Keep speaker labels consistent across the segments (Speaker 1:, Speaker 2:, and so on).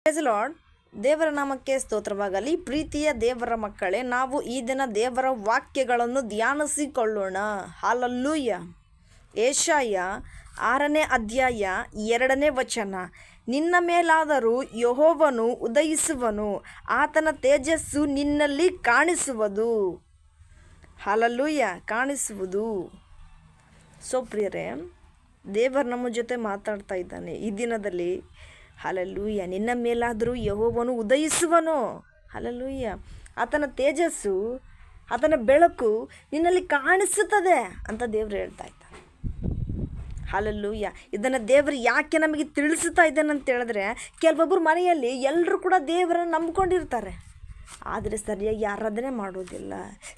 Speaker 1: Price lord. ದೇವರ ನಾಮಕ್ಕೆ ಸ್ತೋತ್ರವಾಗಲಿ. ಪ್ರೀತಿಯ ದೇವರ ಮಕ್ಕಳೇ, ನಾವು ಈ ದಿನ ದೇವರ ವಾಕ್ಯಗಳನ್ನು ಧ್ಯಾನಿಸಿಕೊಳ್ಳೋಣ. ಹಲ್ಲೆಲೂಯ. ಯೆಶಾಯ 6ನೇ ಅಧ್ಯಾಯ 2ನೇ ವಚನ. ನಿನ್ನ ಮೇಲಾದರೂ ಯೆಹೋವನು ಉದಯಿಸುವನು, ಆತನ ತೇಜಸ್ಸು ನಿನ್ನಲ್ಲಿ ಕಾಣಿಸುವುದು. ಹಲ್ಲೆಲೂಯ. ಕಾಣಿಸುವುದು. ಸೊ ಪ್ರಿಯರೇ, ದೇವರು ನಮ್ಮ ಜೊತೆ ಮಾತಾಡ್ತಾ ಇದ್ದಾನೆ ಈ ದಿನದಲ್ಲಿ. ಹಲ್ಲೆಲೂಯ. ನಿನ್ನ ಮೇಲಾದರೂ ಯೆಹೋವನು ಉದಯಿಸುವನು. ಹಲ್ಲೆಲೂಯ. ಆತನ ತೇಜಸ್ಸು, ಆತನ ಬೆಳಕು ನಿನ್ನಲ್ಲಿ ಕಾಣಿಸುತ್ತದೆ ಅಂತ ದೇವರು ಹೇಳ್ತಾ ಇದ್ದಾನೆ. ಹಲ್ಲೆಲೂಯ. ಇದನ್ನು ದೇವರು ಯಾಕೆ ನಮಗೆ ತಿಳಿಸುತ್ತಾ ಇದ್ದಾನೆ ಅಂತ ಹೇಳಿದ್ರೆ, ಕೆಲವೊಬ್ಬರು ಮನೆಯಲ್ಲಿ ಎಲ್ಲರೂ ಕೂಡ ದೇವರನ್ನು ನಂಬ್ಕೊಂಡಿರ್ತಾರೆ, ಆದರೆ ಸರಿಯಾಗಿ ಆರಾಧನೆ ಮಾಡೋದಿಲ್ಲ,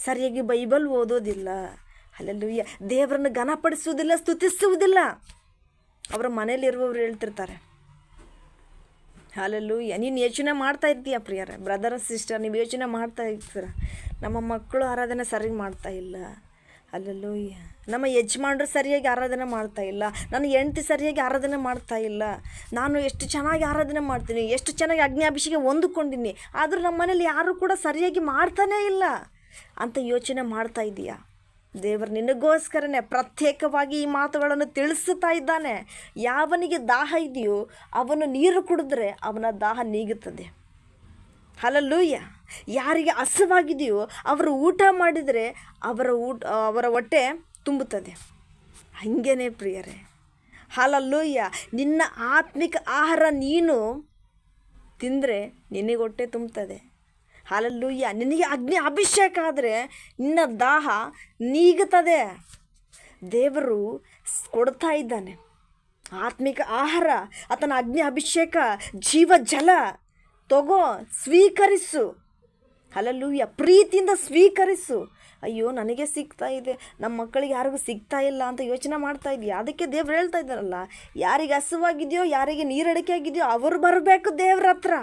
Speaker 1: ಸರಿಯಾಗಿ ಬೈಬಲ್ ಓದೋದಿಲ್ಲ. ಹಲ್ಲೆಲೂಯ. ದೇವರನ್ನು ಘನಪಡಿಸುವುದಿಲ್ಲ, ಸ್ತುತಿಸುವುದಿಲ್ಲ. ಅವರ ಮನೆಯಲ್ಲಿರುವವರು ಹೇಳ್ತಿರ್ತಾರೆ, ಹಲ್ಲೆಲೂಯ. ನೀನು ಯೋಚನೆ ಮಾಡ್ತಾ ಇರ್ತೀಯ ಪ್ರಿಯರೇ, ಬ್ರದರ್ ಸಿಸ್ಟರ್, ನೀವು ಯೋಚನೆ ಮಾಡ್ತಾ ಇರ್ತೀರ, ನಮ್ಮ ಮಕ್ಕಳು ಆರಾಧನೆ ಸರಿಯಾಗಿ ಮಾಡ್ತಾ ಇಲ್ಲ. ಹಲ್ಲೆಲೂಯ. ನಮ್ಮ ಯಜಮಾನರು ಸರಿಯಾಗಿ ಆರಾಧನೆ ಮಾಡ್ತಾ ಇಲ್ಲ, ನನ್ನ ಹೆಂಡತಿ ಸರಿಯಾಗಿ ಆರಾಧನೆ ಮಾಡ್ತಾ ಇಲ್ಲ, ನಾನು ಎಷ್ಟು ಚೆನ್ನಾಗಿ ಆರಾಧನೆ ಮಾಡ್ತೀನಿ, ಎಷ್ಟು ಚೆನ್ನಾಗಿ ಅಗ್ನಿಅಭಿಷೇಕ ಹೊಂದಿಕೊಂಡಿನಿ, ಆದರೂ ನಮ್ಮ ಮನೇಲಿ ಯಾರೂ ಕೂಡ ಸರಿಯಾಗಿ ಮಾಡ್ತಾನೇ ಇಲ್ಲ ಅಂತ ಯೋಚನೆ ಮಾಡ್ತಾ ಇದೀಯಾ? ದೇವರು ನಿನಗೋಸ್ಕರನೇ ಪ್ರತ್ಯೇಕವಾಗಿ ಈ ಮಾತುಗಳನ್ನು ತಿಳಿಸುತ್ತಾ ಇದ್ದಾನೆ. ಯಾವನಿಗೆ ದಾಹ ಇದೆಯೋ ಅವನು ನೀರು ಕುಡಿದ್ರೆ ಅವನ ದಾಹ ನೀಗುತ್ತದೆ. ಹಲ್ಲೆಲೂಯ. ಯಾರಿಗೆ ಹಸಿವಾಗಿದೆಯೋ ಅವರು ಊಟ ಮಾಡಿದರೆ ಅವರ ಹೊಟ್ಟೆ ತುಂಬುತ್ತದೆ. ಹಾಗೇನೆ ಪ್ರಿಯರೇ, ಹಲ್ಲೆಲೂಯ. ನಿನ್ನ ಆತ್ಮಿಕ ಆಹಾರ ನೀನು ತಿಂದರೆ ನಿನಗೆ ಹೊಟ್ಟೆ ತುಂಬುತ್ತದೆ. ಹಲ್ಲೆಲೂಯ. ನಿನಗೆ ಅಗ್ನಿ ಅಭಿಷೇಕ ಆದರೆ ನಿನ್ನ ದಾಹ ನೀಗುತ್ತದೆ. ದೇವರು ಕೊಡ್ತಾ ಇದ್ದಾನೆ ಆತ್ಮಿಕ ಆಹಾರ, ಆತನ ಅಗ್ನಿ ಅಭಿಷೇಕ, ಜೀವ ಜಲ. ತಗೋ, ಸ್ವೀಕರಿಸು. ಹಲ್ಲೆಲೂಯ. ಪ್ರೀತಿಯಿಂದ ಸ್ವೀಕರಿಸು. ಅಯ್ಯೋ, ನನಗೆ ಸಿಗ್ತಾ ಇದೆ, ನಮ್ಮ ಮಕ್ಕಳಿಗೆ ಯಾರಿಗೂ ಸಿಗ್ತಾ ಇಲ್ಲ ಅಂತ ಯೋಚನೆ ಮಾಡ್ತಾ ಇದೆಯಾ? ಅದಕ್ಕೆ ದೇವ್ರು ಹೇಳ್ತಾ ಇದ್ದಾರಲ್ಲ, ಯಾರಿಗೆ ಹಸುವಾಗಿದೆಯೋ, ಯಾರಿಗೆ ನೀರಡಿಕೆ ಆಗಿದೆಯೋ ಅವರು ಬರಬೇಕು ದೇವ್ರ ಹತ್ರ.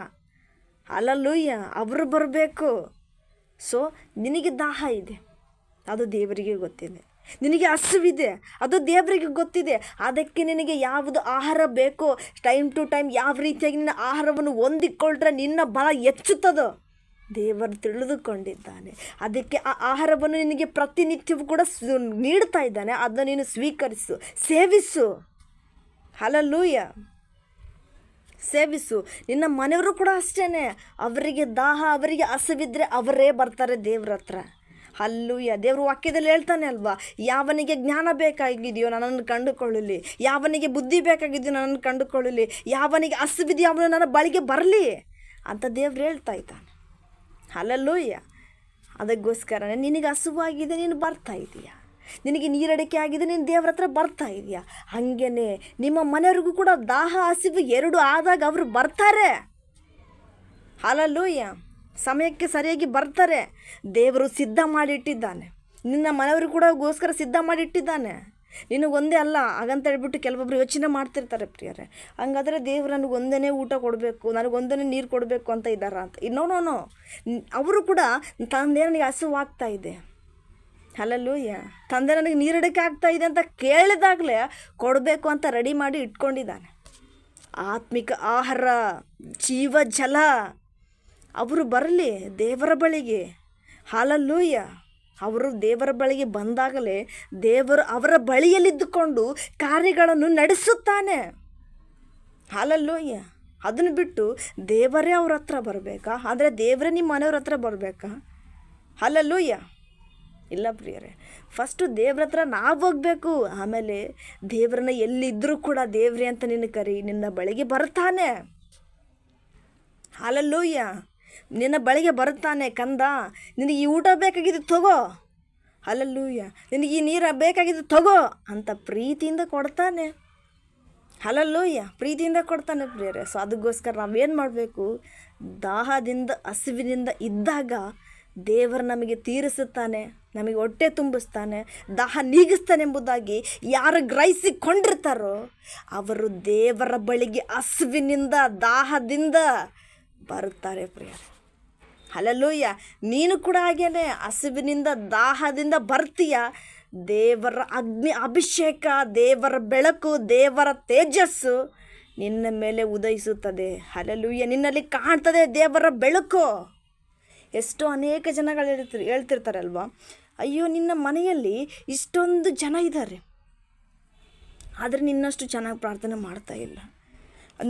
Speaker 1: ಹಲ್ಲೆಲೂಯ. ಅವರು ಬರಬೇಕು. ಸೊ ನಿನಗೆ ದಾಹ ಇದೆ, ಅದು ದೇವರಿಗೆ ಗೊತ್ತಿದೆ. ನಿನಗೆ ಹಸುವಿದೆ, ಅದು ದೇವರಿಗೆ ಗೊತ್ತಿದೆ. ಅದಕ್ಕೆ ನಿನಗೆ ಯಾವುದು ಆಹಾರ ಬೇಕೋ, ಟೈಮ್ ಟು ಟೈಮ್ ಯಾವ ರೀತಿಯಾಗಿ ನಿನ್ನ ಆಹಾರವನ್ನು ಹೊಂದಿಕೊಂಡ್ರೆ ನಿನ್ನ ಬಲ ಹೆಚ್ಚುತ್ತದೋ ದೇವರು ತಿಳಿದುಕೊಂಡಿದ್ದಾನೆ. ಅದಕ್ಕೆ ಆ ಆಹಾರವನ್ನು ನಿನಗೆ ಪ್ರತಿನಿತ್ಯವೂ ಕೂಡ ನೀಡ್ತಾ ಇದ್ದಾನೆ. ಅದನ್ನು ನೀನು ಸ್ವೀಕರಿಸು, ಸೇವಿಸು. ಹಲ್ಲೆಲೂಯ. ಸೇವಿಸು. ನಿನ್ನ ಮನೆಯವರು ಕೂಡ ಅಷ್ಟೇ, ಅವರಿಗೆ ದಾಹ, ಅವರಿಗೆ ಹಸಿವಿದ್ರೆ ಅವರೇ ಬರ್ತಾರೆ ದೇವ್ರ ಹತ್ರ. ಹಲ್ಲೆಲೂಯ. ದೇವರು ವಾಕ್ಯದಲ್ಲಿ ಹೇಳ್ತಾನೆ ಅಲ್ವಾ, ಯಾವನಿಗೆ ಜ್ಞಾನ ಬೇಕಾಗಿದೆಯೋ ನನ್ನನ್ನು ಕಂಡುಕೊಳ್ಳಲಿ, ಯಾವನಿಗೆ ಬುದ್ಧಿ ಬೇಕಾಗಿದೆಯೋ ನನ್ನನ್ನು ಕಂಡುಕೊಳ್ಳಲಿ, ಯಾವನಿಗೆ ಹಸಿವಿದೆಯೋ ಅವನು ನನ್ನ ಬಳಿಗೆ ಬರಲಿ ಅಂತ ದೇವ್ರು ಹೇಳ್ತಾ ಇದ್ದಾನೆ. ಹಲ್ಲೆಲೂಯ. ಅದಕ್ಕೋಸ್ಕರನೇ ನಿನಗೆ ಹಸುವಾಗಿದೆ, ನೀನು ಬರ್ತಾ ಇದೀಯ. ನಿನಗೆ ನೀರಡಿಕೆ ಆಗಿದೆ, ನೀನು ದೇವ್ರ ಹತ್ರ ಬರ್ತಾ ಇದೆಯಾ? ಹಾಗೇ ನಿಮ್ಮ ಮನೆಯವ್ರಿಗೂ ಕೂಡ ದಾಹ ಹಸಿವು ಎರಡು ಆದಾಗ ಅವರು ಬರ್ತಾರೆ. ಹಲ್ಲೆಲೂಯ. ಸಮಯಕ್ಕೆ ಸರಿಯಾಗಿ ಬರ್ತಾರೆ. ದೇವರು ಸಿದ್ಧ ಮಾಡಿಟ್ಟಿದ್ದಾನೆ, ನಿನ್ನ ಮನೆಯವರು ಕೂಡ ಗೋಸ್ಕರ ಸಿದ್ಧ ಮಾಡಿಟ್ಟಿದ್ದಾನೆ. ನಿನಗೊಂದೇ ಅಲ್ಲ ಹಾಗಂತ ಹೇಳ್ಬಿಟ್ಟು ಕೆಲವೊಬ್ರು ಯೋಚನೆ ಮಾಡ್ತಿರ್ತಾರೆ ಪ್ರಿಯರೇ, ಹಂಗಾದರೆ ದೇವ್ರು ನನಗೊಂದೇ ಊಟ ಕೊಡಬೇಕು, ನನಗೊಂದೇ ನೀರು ಕೊಡಬೇಕು ಅಂತ ಇದ್ದಾರ ಅಂತ. ನೋ, ಅವರು ಕೂಡ ತಂದೆ ನನಗೆ ಹಸುವಾಗ್ತಾ ಇದೆ, ಹಲ್ಲೆಲೂಯ, ತಂದೆ ನನಗೆ ನೀರಡಿಕೆ ಆಗ್ತಾ ಇದೆ ಅಂತ ಕೇಳಿದಾಗಲೇ ಕೊಡಬೇಕು ಅಂತ ರೆಡಿ ಮಾಡಿ ಇಟ್ಕೊಂಡಿದ್ದಾನೆ. ಆತ್ಮಿಕ ಆಹಾರ, ಜೀವ ಜಲ ಅವರು ಬರಲಿ ದೇವರ ಬಳಿಗೆ. ಹಲ್ಲೆಲೂಯ. ಅವರು ದೇವರ ಬಳಿಗೆ ಬಂದಾಗಲೇ ದೇವರು ಅವರ ಬಳಿಯಲ್ಲಿದ್ದುಕೊಂಡು ಕಾರ್ಯಗಳನ್ನು ನಡೆಸುತ್ತಾನೆ. ಹಲ್ಲೆಲೂಯ. ಅದನ್ನು ಬಿಟ್ಟು ದೇವರೇ ಅವ್ರ ಹತ್ರ ಬರಬೇಕಾ? ಆದರೆ ದೇವರೇ ನಿಮ್ಮ ಮನೆಯವ್ರ ಹತ್ರ ಬರಬೇಕಾ? ಹಲ್ಲೆಲೂಯ. ಇಲ್ಲ ಪ್ರಿಯರೇ, ಫಸ್ಟು ದೇವ್ರ ಹತ್ರ ನಾವು ಹೋಗಬೇಕು. ಆಮೇಲೆ ದೇವರನ್ನ ಎಲ್ಲಿದ್ದರೂ ಕೂಡ ದೇವ್ರೆ ಅಂತ ನಿನ್ನ ಕರಿ, ನಿನ್ನ ಬಳಿಗೆ ಬರ್ತಾನೆ. ಹಲ್ಲೆಲೂಯ. ನಿನ್ನ ಬಳಿಗೆ ಬರ್ತಾನೆ. ಕಂದ, ನಿನಗೆ ಈ ಊಟ ಬೇಕಾಗಿದ್ದು ತಗೋ, ಹಲ್ಲೆಲೂಯ, ನಿನಗೆ ಈ ನೀರು ಬೇಕಾಗಿದ್ದು ತಗೋ ಅಂತ ಪ್ರೀತಿಯಿಂದ ಕೊಡ್ತಾನೆ. ಹಲ್ಲೆಲೂಯ. ಪ್ರೀತಿಯಿಂದ ಕೊಡ್ತಾನೆ ಪ್ರಿಯರೇ. ಸೊ ಅದಕ್ಕೋಸ್ಕರ ನಾವೇನು ಮಾಡಬೇಕು? ದಾಹದಿಂದ ಹಸಿವಿನಿಂದ ಇದ್ದಾಗ ದೇವರು ನಮಗೆ ತೀರಿಸುತ್ತಾನೆ, ನಮಗೆ ಹೊಟ್ಟೆ ತುಂಬಿಸ್ತಾನೆ, ದಾಹ ನೀಗಿಸ್ತಾನೆಂಬುದಾಗಿ ಯಾರು ಗ್ರಹಿಸಿಕೊಂಡಿರ್ತಾರೋ ಅವರು ದೇವರ ಬಳಿಗೆ ಹಸಿವಿನಿಂದ ದಾಹದಿಂದ ಬರುತ್ತಾರೆ ಪ್ರಿಯರೇ. ಹಲ್ಲೆಲೂಯ. ನೀನು ಕೂಡ ಹಾಗೇನೆ ಹಸಿವಿನಿಂದ ದಾಹದಿಂದ ಬರ್ತೀಯ. ದೇವರ ಅಗ್ನಿ ಅಭಿಷೇಕ, ದೇವರ ಬೆಳಕು, ದೇವರ ತೇಜಸ್ಸು ನಿನ್ನ ಮೇಲೆ ಉದಯಿಸುತ್ತದೆ. ಹಲ್ಲೆಲೂಯಾ. ನಿನ್ನಲ್ಲಿ ಕಾಣ್ತದೆ ದೇವರ ಬೆಳಕು. ಎಷ್ಟೋ ಅನೇಕ ಜನಗಳು ಹೇಳ್ತಿರ್ತಾರಲ್ವ, ಅಯ್ಯೋ ನಿನ್ನ ಮನೆಯಲ್ಲಿ ಇಷ್ಟೊಂದು ಜನ ಇದ್ದಾರೆ, ಆದರೆ ನಿನ್ನಷ್ಟು ಚೆನ್ನಾಗಿ ಪ್ರಾರ್ಥನೆ ಮಾಡ್ತಾ ಇಲ್ಲ,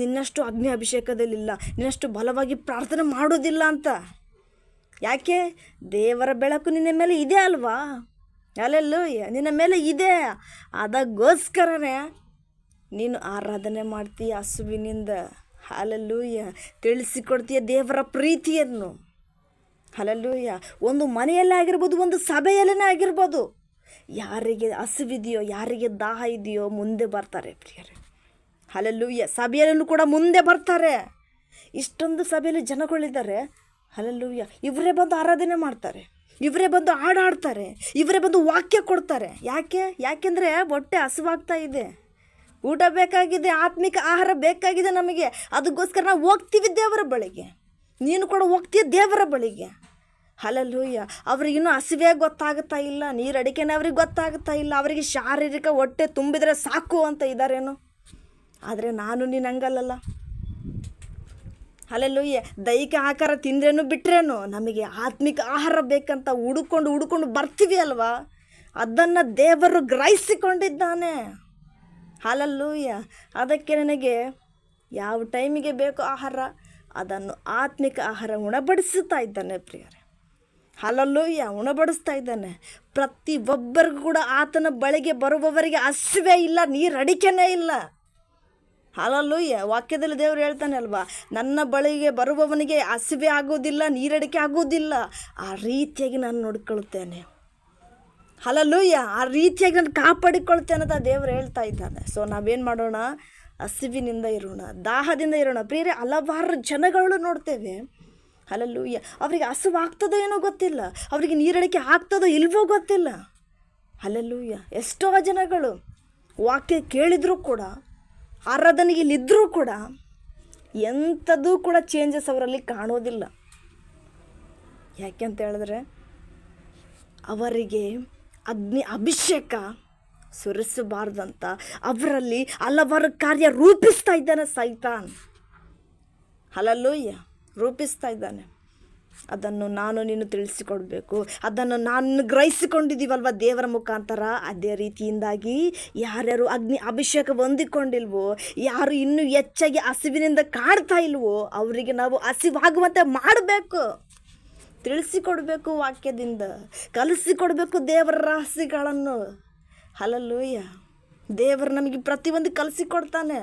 Speaker 1: ನಿನ್ನಷ್ಟು ಅಗ್ನಿ ಅಭಿಷೇಕದಲ್ಲಿಲ್ಲ, ನಿನ್ನಷ್ಟು ಬಲವಾಗಿ ಪ್ರಾರ್ಥನೆ ಮಾಡೋದಿಲ್ಲ ಅಂತ. ಯಾಕೆ? ದೇವರ ಬೆಳಕು ನಿನ್ನ ಮೇಲೆ ಇದೆ ಅಲ್ವಾ? ಹಲ್ಲೆಲೂಯಾ. ನಿನ್ನ ಮೇಲೆ ಇದೆ. ಅದಕ್ಕೋಸ್ಕರನೇ ನೀನು ಆರಾಧನೆ ಮಾಡ್ತೀಯ ಹಸುವಿನಿಂದ. ಹಲ್ಲೆಲೂಯಾ. ತಿಳಿಸಿಕೊಡ್ತೀಯ ದೇವರ ಪ್ರೀತಿಯನ್ನು. ಹಲ್ಲೆಲೂಯಾ. ಒಂದು ಮನೆಯಲ್ಲೇ ಆಗಿರ್ಬೋದು, ಒಂದು ಸಭೆಯಲ್ಲೇ ಆಗಿರ್ಬೋದು, ಯಾರಿಗೆ ಹಸುವಿದೆಯೋ, ಯಾರಿಗೆ ದಾಹ ಇದೆಯೋ ಮುಂದೆ ಬರ್ತಾರೆ ಪ್ರಿಯರೇ. ಹಲ್ಲೆಲೂಯಾ. ಸಭೆಯಲ್ಲೂ ಕೂಡ ಮುಂದೆ ಬರ್ತಾರೆ. ಇಷ್ಟೊಂದು ಸಭೆಯಲ್ಲಿ ಜನಗಳಿದ್ದಾರೆ. ಹಲ್ಲೆಲೂಯಾ. ಇವರೇ ಬಂದು ಆರಾಧನೆ ಮಾಡ್ತಾರೆ, ಇವರೇ ಬಂದು ಹಾಡಾಡ್ತಾರೆ, ಇವರೇ ಬಂದು ವಾಕ್ಯ ಕೊಡ್ತಾರೆ. ಯಾಕೆಂದರೆ ಹೊಟ್ಟೆ ಹಸುವಾಗ್ತಾ ಇದೆ, ಊಟ ಬೇಕಾಗಿದೆ, ಆತ್ಮಿಕ ಆಹಾರ ಬೇಕಾಗಿದೆ ನಮಗೆ. ಅದಕ್ಕೋಸ್ಕರ ನಾವು ಹೋಗ್ತೀವಿ ದೇವರ ಬಳಿಗೆ. ನೀನು ಕೂಡ ಹೋಗ್ತೀಯ ದೇವರ ಬಳಿಗೆ. ಹಲ್ಲೆಲೂಯಾ. ಅವ್ರಿಗಿನ್ನೂ ಹಸಿವೆ ಗೊತ್ತಾಗುತ್ತಾ ಇಲ್ಲ, ನೀರು ಅಡಿಕೆನೇ ಅವ್ರಿಗೆ ಗೊತ್ತಾಗುತ್ತಾ ಇಲ್ಲ. ಅವರಿಗೆ ಶಾರೀರಿಕ ಹೊಟ್ಟೆ ತುಂಬಿದರೆ ಸಾಕು ಅಂತ ಇದ್ದಾರೇನು. ಆದರೆ ನಾನು ನೀನು ಹಂಗಲ್ಲಲ್ಲ. ಹಲ್ಲೆಲೂಯಾ. ದೈಹಿಕ ಆಹಾರ ತಿಂದ್ರೇನು ಬಿಟ್ರೇನು ನಮಗೆ ಆತ್ಮಿಕ ಆಹಾರ ಬೇಕಂತ ಹುಡುಕೊಂಡು ಬರ್ತೀವಿ ಅಲ್ವಾ. ಅದನ್ನು ದೇವರು ಗ್ರಹಿಸಿಕೊಂಡಿದ್ದಾನೆ. ಹಲ್ಲೆಲೂಯಾ. ಅದಕ್ಕೆ ನನಗೆ ಯಾವ ಟೈಮಿಗೆ ಬೇಕೋ ಆಹಾರ, ಅದನ್ನು ಆತ್ಮಿಕ ಆಹಾರ ಉಣಬಡಿಸುತ್ತಾ ಇದ್ದಾನೆ ಪ್ರಿಯರೇ. ಹಲ್ಲೆಲೂಯಾ. ಉಣಬಡಿಸ್ತಾ ಇದ್ದಾನೆ. ಪ್ರತಿಯೊಬ್ಬರಿಗೂ ಕೂಡ ಆತನ ಬಳಿಗೆ ಬರುವವರಿಗೆ ಹಸಿವೆ ಇಲ್ಲ, ನೀರು ಅಡಿಕೆನೇ ಇಲ್ಲ. ಹಲ್ಲೆಲೂಯಾ. ವಾಕ್ಯದಲ್ಲಿ ದೇವರು ಹೇಳ್ತಾನೆ ಅಲ್ವಾ, ನನ್ನ ಬಳಿಗೆ ಬರುವವನಿಗೆ ಹಸಿವೆ ಆಗೋದಿಲ್ಲ, ನೀರಡಿಕೆ ಆಗೋದಿಲ್ಲ. ಆ ರೀತಿಯಾಗಿ ನಾನು ನೋಡ್ಕೊಳ್ತೇನೆ. ಹಲ್ಲೆಲೂಯಾ. ಆ ರೀತಿಯಾಗಿ ನಾನು ಕಾಪಾಡಿಕೊಳ್ತೇನೆ ಅಂತ ದೇವರು ಹೇಳ್ತಾ ಇದ್ದಾನೆ. ಸೊ ನಾವೇನು ಮಾಡೋಣ? ಹಸಿವಿನಿಂದ ಇರೋಣ, ದಾಹದಿಂದ ಇರೋಣ ಪ್ರಿಯರೇ. ಹಲವಾರು ಜನಗಳು ನೋಡ್ತೇವೆ. ಹಲ್ಲೆಲೂಯಾ. ಅವರಿಗೆ ಹಸುವಾಗ್ತದೋ ಏನೋ ಗೊತ್ತಿಲ್ಲ, ಅವರಿಗೆ ನೀರಡಿಕೆ ಆಗ್ತದೋ ಇಲ್ವೋ ಗೊತ್ತಿಲ್ಲ. ಹಲ್ಲೆಲೂಯಾ. ಎಷ್ಟೋ ಜನಗಳು ವಾಕ್ಯ ಕೇಳಿದರೂ ಕೂಡ, ಆರಾಧನೆಗೆ ಇಲ್ಲಿದ್ದರೂ ಕೂಡ ಎಂಥದ್ದು ಕೂಡ ಚೇಂಜಸ್ ಅವರಲ್ಲಿ ಕಾಣೋದಿಲ್ಲ. ಯಾಕೆ ಅಂತ ಹೇಳಿದ್ರೆ ಅವರಿಗೆ ಅಗ್ನಿ ಅಭಿಷೇಕ ಸುರಿಸಬಾರ್ದಂತ ಅವರಲ್ಲಿ ಹಲವಾರು ಕಾರ್ಯ ರೂಪಿಸ್ತಾ ಇದ್ದಾನೆ ಸೈತಾನ್. ಹಲ್ಲೆಲೂಯಾ. ರೂಪಿಸ್ತಾ ಇದ್ದಾನೆ. ಅದನ್ನು ನಾನು ನೀನು ತಿಳಿಸಿಕೊಡ್ಬೇಕು. ಅದನ್ನು ನಾನು ಗ್ರಹಿಸಿಕೊಂಡಿದ್ದೀವಲ್ವ ದೇವರ ಮುಖಾಂತರ. ಅದೇ ರೀತಿಯಿಂದಾಗಿ ಯಾರ್ಯಾರು ಅಗ್ನಿ ಅಭಿಷೇಕ ಹೊಂದಿಕೊಂಡಿಲ್ವೋ, ಯಾರು ಇನ್ನೂ ಹೆಚ್ಚಾಗಿ ಹಸಿವಿನಿಂದ ಕಾಡ್ತಾ ಇಲ್ವೋ, ಅವರಿಗೆ ನಾವು ಹಸಿವಾಗುವಂತೆ ಮಾಡಬೇಕು, ತಿಳಿಸಿಕೊಡ್ಬೇಕು, ವಾಕ್ಯದಿಂದ ಕಲಿಸಿಕೊಡ್ಬೇಕು ದೇವರ ರಹಸ್ಯಗಳನ್ನು. ಹಲ್ಲೆಲೂಯಾ. ದೇವರು ನಮಗೆ ಪ್ರತಿಯೊಂದು ಕಲಿಸಿಕೊಡ್ತಾನೆ.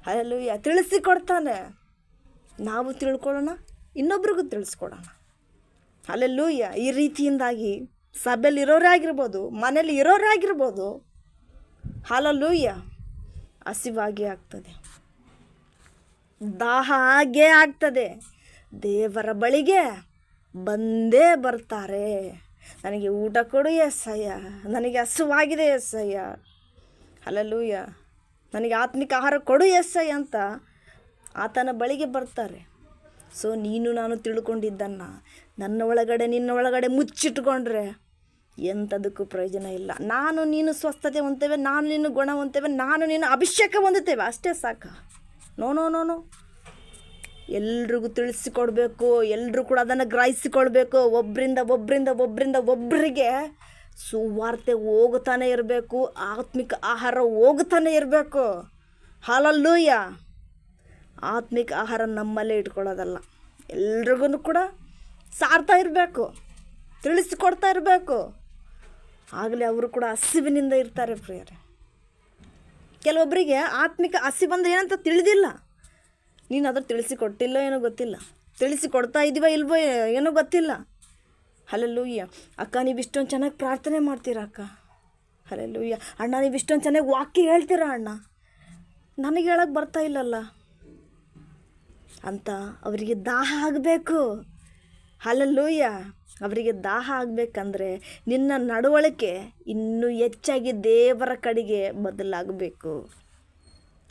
Speaker 1: ಹಲ್ಲೆಲೂಯಾ. ತಿಳಿಸಿಕೊಡ್ತಾನೆ. ನಾವು ತಿಳ್ಕೊಳ್ಳೋಣ, ಇನ್ನೊಬ್ರಿಗೂ ತಿಳಿಸ್ಕೊಡೋಣ. ಹಲ್ಲೆಲೂಯಾ. ಈ ರೀತಿಯಿಂದಾಗಿ ಸಭೆಯಲ್ಲಿ ಇರೋರೇ ಆಗಿರ್ಬೋದು, ಮನೇಲಿ ಇರೋರೇ ಆಗಿರ್ಬೋದು, ಹಲ್ಲೆಲೂಯಾ, ಹಸಿವಾಗಿ ಆಗ್ತದೆ, ದಾಹ ಆಗೇ ಆಗ್ತದೆ. ದೇವರ ಬಳಿಗೆ ಬಂದೇ ಬರ್ತಾರೆ. ನನಗೆ ಊಟ ಕೊಡು ಯೆಸಯ್ಯ, ನನಗೆ ಹಸುವಾಗಿದೆ ಯೆಸಯ್ಯ, ಹಲ್ಲೆಲೂಯಾ, ನನಗೆ ಆತ್ಮಿಕ ಆಹಾರ ಕೊಡು ಯೆಸಯ್ಯ ಅಂತ ಆತನ ಬಳಿಗೆ ಬರ್ತಾರೆ. ಸೊ ನೀನು ನಾನು ತಿಳ್ಕೊಂಡಿದ್ದನ್ನು ನನ್ನ ಒಳಗಡೆ ನಿನ್ನ ಒಳಗಡೆ ಮುಚ್ಚಿಟ್ಕೊಂಡ್ರೆ ಎಂಥದಕ್ಕೂ ಪ್ರಯೋಜನ ಇಲ್ಲ. ನಾನು ನೀನು ಸ್ವಸ್ಥತೆ ಹೊಂದ್ತೇವೆ, ನಾನು ನೀನು ಗುಣ ಹೊಂದ್ತೇವೆ, ನಾನು ನೀನು ಅಭಿಷೇಕ ಹೊಂದುತ್ತೇವೆ, ಅಷ್ಟೇ ಸಾಕು. ನೋ ಎಲ್ರಿಗೂ ತಿಳಿಸಿಕೊಡ್ಬೇಕು. ಎಲ್ಲರೂ ಕೂಡ ಅದನ್ನು ಗ್ರಹಿಸಿಕೊಳ್ಬೇಕು. ಒಬ್ಬರಿಂದ ಒಬ್ಬರಿಗೆ ಸುವಾರ್ತೆ ಹೋಗುತ್ತಾನೆ ಇರಬೇಕು, ಆತ್ಮಿಕ ಆಹಾರ ಹೋಗುತ್ತಾನೆ ಇರಬೇಕು. ಹಲ್ಲೆಲೂಯಾ. ಆತ್ಮಿಕ ಆಹಾರ ನಮ್ಮಲ್ಲೇ ಇಟ್ಕೊಳ್ಳೋದಲ್ಲ, ಎಲ್ರಿಗೂ ಕೂಡ ಸಾರ್ತಾ ಇರಬೇಕು, ತಿಳಿಸಿಕೊಡ್ತಾ ಇರಬೇಕು. ಆಗಲೇ ಅವರು ಕೂಡ ಹಸಿವಿನಿಂದ ಇರ್ತಾರೆ ಪ್ರಿಯರೇ. ಕೆಲವೊಬ್ಬರಿಗೆ ಆತ್ಮಿಕ ಹಸಿವಂದ್ರೆ ಏನಂತ ತಿಳಿದಿಲ್ಲ. ನೀನು ಅದ್ರ ತಿಳಿಸಿಕೊಟ್ಟಿಲ್ಲೋ ಏನೋ ಗೊತ್ತಿಲ್ಲ, ತಿಳಿಸಿಕೊಡ್ತಾ ಇದ್ದೀವ ಇಲ್ವೋ ಏನೋ ಗೊತ್ತಿಲ್ಲ. ಹಲ್ಲೆಲೂಯಾ. ಅಕ್ಕ ನೀವು ಇಷ್ಟೊಂದು ಚೆನ್ನಾಗಿ ಪ್ರಾರ್ಥನೆ ಮಾಡ್ತೀರಾ ಅಕ್ಕ, ಹಲ್ಲೆಲೂಯಾ. ಅಣ್ಣ ನೀವು ಇಷ್ಟೊಂದು ಚೆನ್ನಾಗಿ ವಾಕ್ಯ ಹೇಳ್ತೀರಾ ಅಣ್ಣ, ನನಗೆ ಹೇಳೋಕ್ಕೆ ಬರ್ತಾ ಇಲ್ಲಲ್ಲ ಅಂತ ಅವರಿಗೆ ದಾಹ ಆಗಬೇಕು. ಹಲ್ಲೆಲೂಯಾ. ಅವರಿಗೆ ದಾಹ ಆಗಬೇಕಂದ್ರೆ ನಿನ್ನ ನಡವಳಿಕೆ ಇನ್ನೂ ಹೆಚ್ಚಾಗಿ ದೇವರ ಕಡೆಗೆ ಬದಲಾಗಬೇಕು.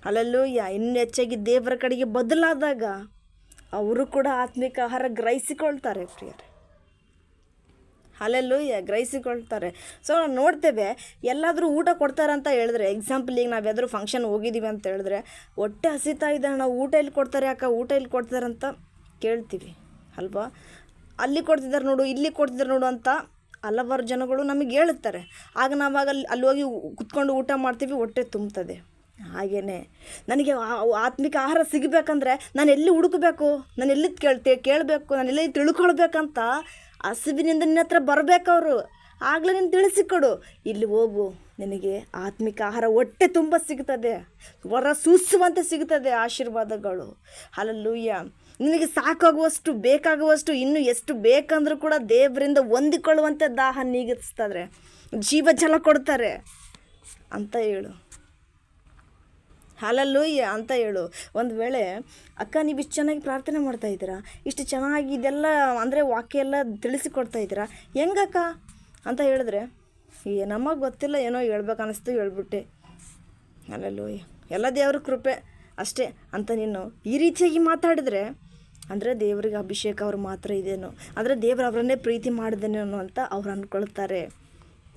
Speaker 1: ಹಲ್ಲೆಲೂಯಾ. ಇನ್ನೂ ಹೆಚ್ಚಾಗಿ ದೇವರ ಕಡೆಗೆ ಬದಲಾದಾಗ ಅವರು ಕೂಡ ಆತ್ಮಿಕ ಆಹಾರ ಗ್ರಹಿಸಿಕೊಳ್ತಾರೆ ಪ್ರಿಯರೇ. ಅಲ್ಲೆಲ್ಲೂಯ್ಯ ಗ್ರಹಿಸಿಕೊಳ್ತಾರೆ. ಸೊ ನಾವು ನೋಡ್ತೇವೆ, ಎಲ್ಲಾದರೂ ಊಟ ಕೊಡ್ತಾರಂತ ಹೇಳಿದ್ರೆ, ಎಕ್ಸಾಂಪಲ್ ಈಗ ನಾವು ಯಾವ್ದಾದ್ರು ಫಂಕ್ಷನ್ ಹೋಗಿದ್ದೀವಿ ಅಂತ ಹೇಳಿದ್ರೆ, ಹೊಟ್ಟೆ ಹಸಿತಾ ಇದೆ ನಾವು ಊಟ ಇಲ್ಲಿ ಕೊಡ್ತಾರೆ ಅಕ್ಕ, ಊಟ ಇಲ್ಲಿ ಕೊಡ್ತಾರಂತ ಕೇಳ್ತೀವಿ ಅಲ್ವಾ. ಅಲ್ಲಿ ಕೊಡ್ತಿದ್ದಾರೆ ನೋಡು, ಇಲ್ಲಿ ಕೊಡ್ತಿದ್ದಾರೆ ನೋಡು ಅಂತ ಹಲವಾರು ಜನಗಳು ನಮಗೆ ಹೇಳುತ್ತಾರೆ. ಆಗ ನಾವಾಗ ಅಲ್ಲಿ ಹೋಗಿ ಕುತ್ಕೊಂಡು ಊಟ ಮಾಡ್ತೀವಿ, ಹೊಟ್ಟೆ ತುಂಬ್ತದೆ. ಹಾಗೆಯೇ ನನಗೆ ಆತ್ಮಿಕ ಆಹಾರ ಸಿಗಬೇಕಂದ್ರೆ ನಾನು ಎಲ್ಲಿ ಹುಡುಕಬೇಕು, ನಾನು ಎಲ್ಲಿ ಕೇಳಬೇಕು, ನಾನು ಎಲ್ಲಿ ತಿಳ್ಕೊಳ್ಬೇಕಂತ ಹಸಿವಿನಿಂದ ನಿನ್ನ ಹತ್ರ ಬರಬೇಕವರು. ಆಗಲೇ ನೀನು ತಿಳಿಸಿಕೊಡು, ಇಲ್ಲಿ ಹೋಗು, ನಿನಗೆ ಆತ್ಮಿಕ ಆಹಾರ ಹೊಟ್ಟೆ ತುಂಬ ಸಿಗ್ತದೆ, ಹೊರ ಸೂಸುವಂತೆ ಸಿಗ್ತದೆ ಆಶೀರ್ವಾದಗಳು. ಹಲ್ಲೆಲೂಯಾ. ನಿನಗೆ ಸಾಕಾಗುವಷ್ಟು, ಬೇಕಾಗುವಷ್ಟು, ಇನ್ನೂ ಎಷ್ಟು ಬೇಕಂದ್ರೂ ಕೂಡ ದೇವರಿಂದ ಹೊಂದಿಕೊಳ್ಳುವಂತೆ ದಾಹ ನೀಗಿಸ್ತಾರೆ, ಜೀವಜಲ ಕೊಡ್ತಾರೆ ಅಂತ ಹೇಳು. ಹಲ್ಲೆಲೂಯಾ ಅಂತ ಹೇಳು. ಒಂದು ವೇಳೆ ಅಕ್ಕ ನೀವು ಇಷ್ಟು ಚೆನ್ನಾಗಿ ಪ್ರಾರ್ಥನೆ ಮಾಡ್ತಾಯಿದ್ದೀರಾ, ಇಷ್ಟು ಚೆನ್ನಾಗಿ ಇದೆಲ್ಲ ಅಂದರೆ ವಾಕ್ಯ ಎಲ್ಲ ತಿಳಿಸಿಕೊಡ್ತಾ ಇದ್ದೀರಾ, ಹೆಂಗಕ್ಕ ಅಂತ ಹೇಳಿದ್ರೆ, ನಮಗೆ ಗೊತ್ತಿಲ್ಲ, ಏನೋ ಹೇಳ್ಬೇಕು ಅನ್ನಿಸ್ತು ಹೇಳ್ಬಿಟ್ಟೆ. ಹಲ್ಲೆಲೂಯಾ, ಎಲ್ಲ ದೇವ್ರ ಕೃಪೆ ಅಷ್ಟೇ ಅಂತ ನೀನು ಈ ರೀತಿಯಾಗಿ ಮಾತಾಡಿದ್ರೆ, ಅಂದರೆ ದೇವರಿಗೆ ಅಭಿಷೇಕ ಅವ್ರು ಮಾತ್ರ ಇದೇನೋ, ಅಂದರೆ ದೇವರು ಅವರನ್ನೇ ಪ್ರೀತಿ ಮಾಡಿದೇನೋ ಅಂತ ಅವ್ರು ಅಂದ್ಕೊಳ್ತಾರೆ.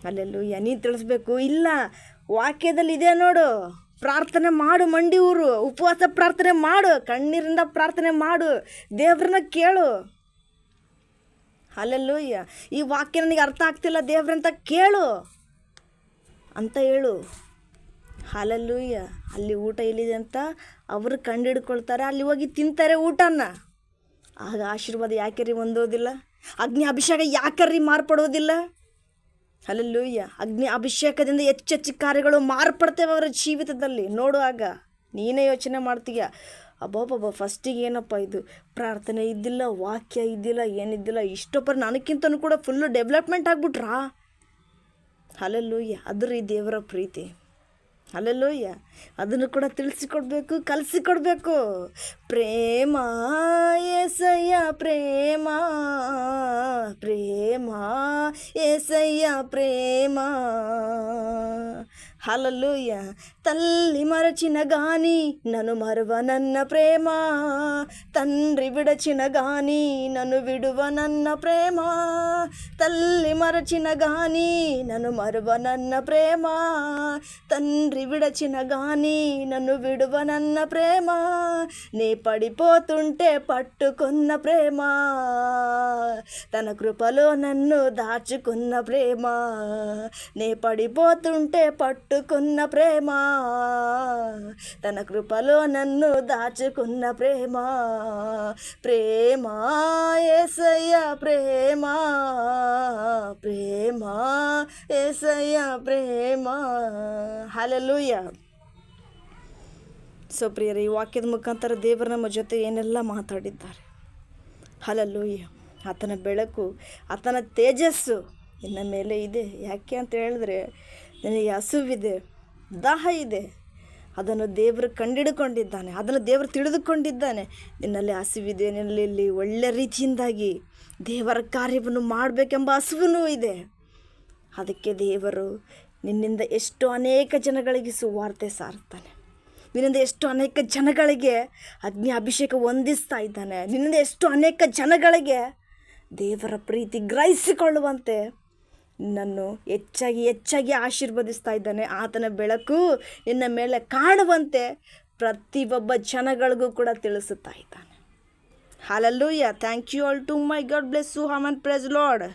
Speaker 1: ಹಲ್ಲೆಲೂಯಾ. ನೀನು ತಿಳಿಸ್ಬೇಕು, ಇಲ್ಲ ವಾಕ್ಯದಲ್ಲಿ ಇದೆ ನೋಡು, ಪ್ರಾರ್ಥನೆ ಮಾಡು, ಮಂಡಿ ಊರು, ಉಪವಾಸ ಪ್ರಾರ್ಥನೆ ಮಾಡು, ಕಣ್ಣೀರಿಂದ ಪ್ರಾರ್ಥನೆ ಮಾಡು, ದೇವ್ರನ್ನ ಕೇಳು. ಹಲ್ಲೆಲೂಯಾ. ಈ ವಾಕ್ಯ ನನಗೆ ಅರ್ಥ ಆಗ್ತಿಲ್ಲ ದೇವ್ರಂತ ಕೇಳು ಅಂತ ಹೇಳು. ಹಲ್ಲೆಲೂಯಾ. ಅಲ್ಲಿ ಊಟ ಎಲ್ಲಿದೆ ಅಂತ ಅವರು ಕಂಡುಹಿಡ್ಕೊಳ್ತಾರೆ, ಅಲ್ಲಿ ಹೋಗಿ ತಿಂತಾರೆ ಊಟನ. ಆಗ ಆಶೀರ್ವಾದ ಯಾಕೆ ಹೊಂದೋದಿಲ್ಲ? ಅಗ್ನಿ ಅಭಿಷೇಕ ಯಾಕೆ ಮಾರ್ಪಡೋದಿಲ್ಲ? ಹಲ್ಲೆಲೂಯಾ. ಅಗ್ನಿ ಅಭಿಷೇಕದಿಂದ ಹೆಚ್ಚೆಚ್ಚು ಕಾರ್ಯಗಳು ಮಾರ್ಪಡ್ತೇವೆ ಅವರ ಜೀವಿತದಲ್ಲಿ. ನೋಡುವಾಗ ನೀನೇ ಯೋಚನೆ ಮಾಡ್ತೀಯ, ಅಬ್ಬಬ್ಬಬ್ಬ ಫಸ್ಟಿಗೆ ಏನಪ್ಪ ಇದು, ಪ್ರಾರ್ಥನೆ ಇದ್ದಿಲ್ಲ, ವಾಕ್ಯ ಇದ್ದಿಲ್ಲ, ಏನಿದ್ದಿಲ್ಲ, ಇಷ್ಟೊಬ್ಬರು ನನಗಿಂತನೂ ಕೂಡ ಫುಲ್ಲು ಡೆವಲಪ್ಮೆಂಟ್ ಆಗಿಬಿಟ್ರಾ? ಹಲ್ಲೆಲೂಯಾ. ಅದ್ರ ಈ ದೇವರ ಪ್ರೀತಿ. ಹಲ್ಲೆಲೂಯಾ. ಅದನ್ನು ಕೂಡ ತಿಳಿಸಿಕೊಡ್ಬೇಕು, ಕಲಿಸಿಕೊಡ್ಬೇಕು. ಪ್ರೇಮ యేసయ్య ಪ್ರೇಮ, ಪ್ರೇಮ యేసయ్య ప్రేమ. హల్లెలూయా. తల్లి మరచిన గాని నన్ను మరువ నన్న ప్రేమ, తండ్రి విడచిన గాని నన్ను విడువ నన్న ప్రేమ, తల్లి మరచిన గాని నన్ను మరువ నన్న ప్రేమ, తండ్రి విడచిన గాని నన్ను విడువ నన్న ప్రేమ, నే పడిపోతుంటే పట్టుకున్న ప్రేమ, తన కృపలో నన్ను దాచుకున్న ప్రేమ, నే పడిపోతుంటే పట్టుకున్న ప్రేమ, తన కృపలో నన్ను దాచుకున్న ప్రేమ, ప్రేమ యేసయ్య ప్రేమ, ప్రేమ యేసయ్య ಪ್ರೇಮ. ಹಲ್ಲೆಲೂಯಾ. ಸೊ ಪ್ರಿಯರೇ, ಈ ವಾಕ್ಯದ ಮುಖಾಂತರ ದೇವರು ನಮ್ಮ ಜೊತೆ ಏನೆಲ್ಲ ಮಾತಾಡಿದ್ದಾರೆ. ಹಲ್ಲೆಲೂಯಾ. ಆತನ ಬೆಳಕು, ಆತನ ತೇಜಸ್ಸು ನಿನ್ನ ಮೇಲೆ ಇದೆ. ಯಾಕೆ ಅಂತ ಹೇಳಿದ್ರೆ, ನಿನಗೆ ಹಸುವಿದೆ, ದಾಹ ಇದೆ, ಅದನ್ನು ದೇವರು ಕಂಡಿಡ್ಕೊಂಡಿದ್ದಾನೆ, ಅದನ್ನು ದೇವರು ತಿಳಿದುಕೊಂಡಿದ್ದಾನೆ. ನಿನ್ನಲ್ಲಿ ಹಸಿವಿದೆ, ನಿನ್ನಲ್ಲಿ ಒಳ್ಳೆ ರೀತಿಯಿಂದಾಗಿ ದೇವರ ಕಾರ್ಯವನ್ನು ಮಾಡಬೇಕೆಂಬ ಹಸುವೂ ಇದೆ. ಅದಕ್ಕೆ ದೇವರು ನಿನ್ನಿಂದ ಎಷ್ಟು ಅನೇಕ ಜನಗಳಿಗೆ ಸುವಾರ್ತೆ ಸಾರ್ತಾನೆ, ನಿನ್ನಿಂದ ಎಷ್ಟು ಅನೇಕ ಜನಗಳಿಗೆ ಅಗ್ನಿ ಅಭಿಷೇಕ ಹೊಂದಿಸ್ತಾ ಇದ್ದಾನೆ, ನಿನ್ನಿಂದ ಎಷ್ಟು ಅನೇಕ ಜನಗಳಿಗೆ ದೇವರ ಪ್ರೀತಿ ಗ್ರಹಿಸಿಕೊಳ್ಳುವಂತೆ ನಿನ್ನನ್ನು ಹೆಚ್ಚಾಗಿ ಆಶೀರ್ವದಿಸ್ತಾ ಇದ್ದಾನೆ. ಆತನ ಬೆಳಕು ನಿನ್ನ ಮೇಲೆ ಕಾಣುವಂತೆ ಪ್ರತಿಯೊಬ್ಬ ಜನಗಳಿಗೂ ಕೂಡ ತಿಳಿಸುತ್ತಾ ಇದ್ದಾನೆ. Hallelujah. Thank you all to my God bless you. Amen. Praise lord.